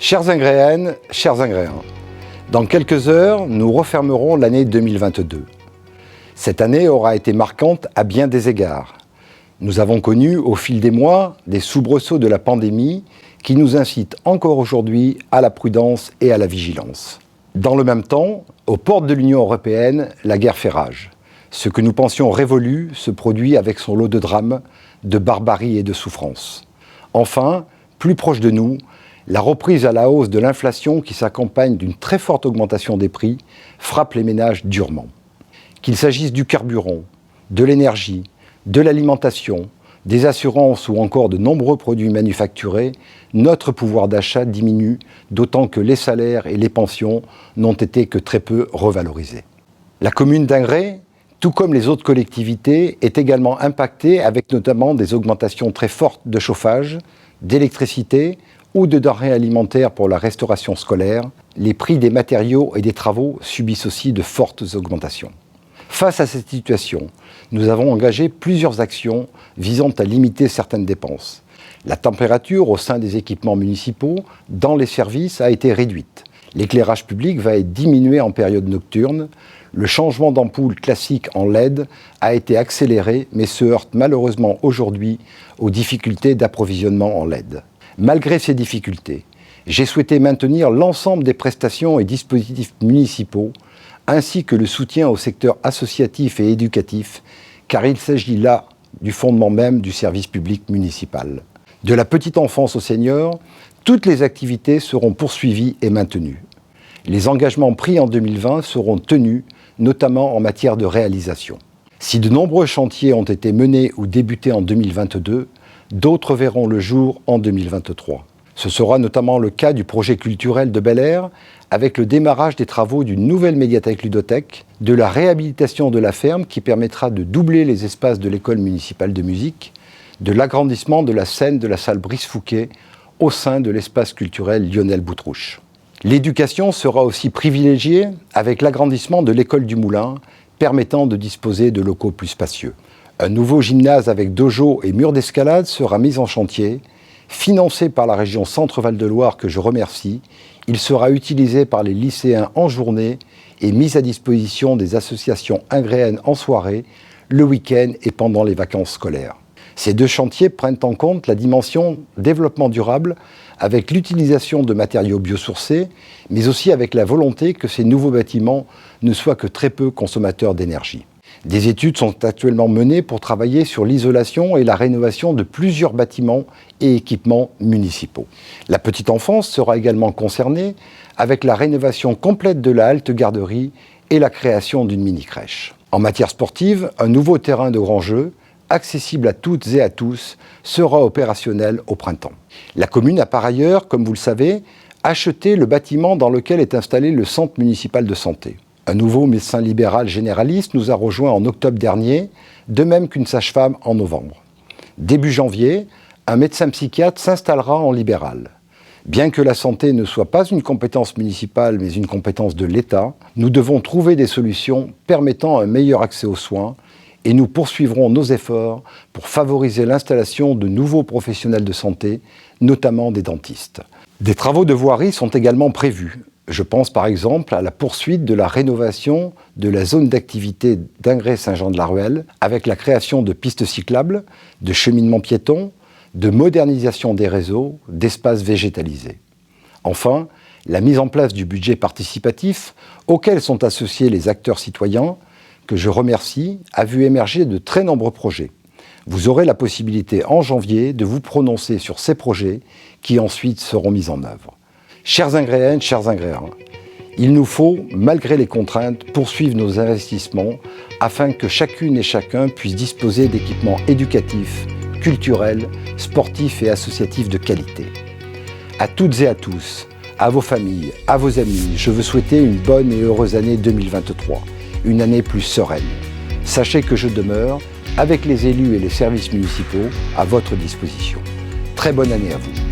Chères Ingréennes, chers Ingréens, dans quelques heures, nous refermerons l'année 2022. Cette année aura été marquante à bien des égards. Nous avons connu au fil des mois des soubresauts de la pandémie qui nous incitent encore aujourd'hui à la prudence et à la vigilance. Dans le même temps, aux portes de l'Union européenne, la guerre fait rage. Ce que nous pensions révolu se produit avec son lot de drames, de barbarie et de souffrance. Enfin, plus proche de nous, la reprise à la hausse de l'inflation qui s'accompagne d'une très forte augmentation des prix frappe les ménages durement. Qu'il s'agisse du carburant, de l'énergie, de l'alimentation, des assurances ou encore de nombreux produits manufacturés, notre pouvoir d'achat diminue, d'autant que les salaires et les pensions n'ont été que très peu revalorisés. La commune d'Ingré, tout comme les autres collectivités, est également impactée avec notamment des augmentations très fortes de chauffage, d'électricité ou de denrées alimentaires pour la restauration scolaire. Les prix des matériaux et des travaux subissent aussi de fortes augmentations. Face à cette situation, nous avons engagé plusieurs actions visant à limiter certaines dépenses. La température au sein des équipements municipaux, dans les services, a été réduite. L'éclairage public va être diminué en période nocturne. Le changement d'ampoule classique en LED a été accéléré, mais se heurte malheureusement aujourd'hui aux difficultés d'approvisionnement en LED. Malgré ces difficultés, j'ai souhaité maintenir l'ensemble des prestations et dispositifs municipaux, ainsi que le soutien au secteur associatif et éducatif, car il s'agit là du fondement même du service public municipal. De la petite enfance aux seniors, toutes les activités seront poursuivies et maintenues. Les engagements pris en 2020 seront tenus, notamment en matière de réalisation. Si de nombreux chantiers ont été menés ou débutés en 2022, d'autres verront le jour en 2023. Ce sera notamment le cas du projet culturel de Bel-Air, avec le démarrage des travaux d'une nouvelle médiathèque ludothèque, de la réhabilitation de la ferme qui permettra de doubler les espaces de l'école municipale de musique, de l'agrandissement de la scène de la salle Brice Fouquet au sein de l'espace culturel Lionel Boutrouche. L'éducation sera aussi privilégiée avec l'agrandissement de l'école du Moulin, permettant de disposer de locaux plus spacieux. Un nouveau gymnase avec dojo et mur d'escalade sera mis en chantier. Financé par la région Centre-Val de Loire que je remercie, il sera utilisé par les lycéens en journée et mis à disposition des associations ingréennes en soirée, le week-end et pendant les vacances scolaires. Ces deux chantiers prennent en compte la dimension développement durable avec l'utilisation de matériaux biosourcés, mais aussi avec la volonté que ces nouveaux bâtiments ne soient que très peu consommateurs d'énergie. Des études sont actuellement menées pour travailler sur l'isolation et la rénovation de plusieurs bâtiments et équipements municipaux. La petite enfance sera également concernée avec la rénovation complète de la halte garderie et la création d'une mini-crèche. En matière sportive, un nouveau terrain de grand jeu, accessible à toutes et à tous, sera opérationnel au printemps. La commune a par ailleurs, comme vous le savez, acheté le bâtiment dans lequel est installé le centre municipal de santé. Un nouveau médecin libéral généraliste nous a rejoints en octobre dernier, de même qu'une sage-femme en novembre. Début janvier, un médecin psychiatre s'installera en libéral. Bien que la santé ne soit pas une compétence municipale, mais une compétence de l'État, nous devons trouver des solutions permettant un meilleur accès aux soins et nous poursuivrons nos efforts pour favoriser l'installation de nouveaux professionnels de santé, notamment des dentistes. Des travaux de voirie sont également prévus. Je pense par exemple à la poursuite de la rénovation de la zone d'activité d'Ingré-Saint-Jean-de-la-Ruelle avec la création de pistes cyclables, de cheminements piétons, de modernisation des réseaux, d'espaces végétalisés. Enfin, la mise en place du budget participatif auquel sont associés les acteurs citoyens, que je remercie, a vu émerger de très nombreux projets. Vous aurez la possibilité en janvier de vous prononcer sur ces projets qui ensuite seront mis en œuvre. Chères Ingréennes, chers Ingréens, il nous faut, malgré les contraintes, poursuivre nos investissements afin que chacune et chacun puisse disposer d'équipements éducatifs, culturels, sportifs et associatifs de qualité. À toutes et à tous, à vos familles, à vos amis, je veux souhaiter une bonne et heureuse année 2023, une année plus sereine. Sachez que je demeure, avec les élus et les services municipaux, à votre disposition. Très bonne année à vous.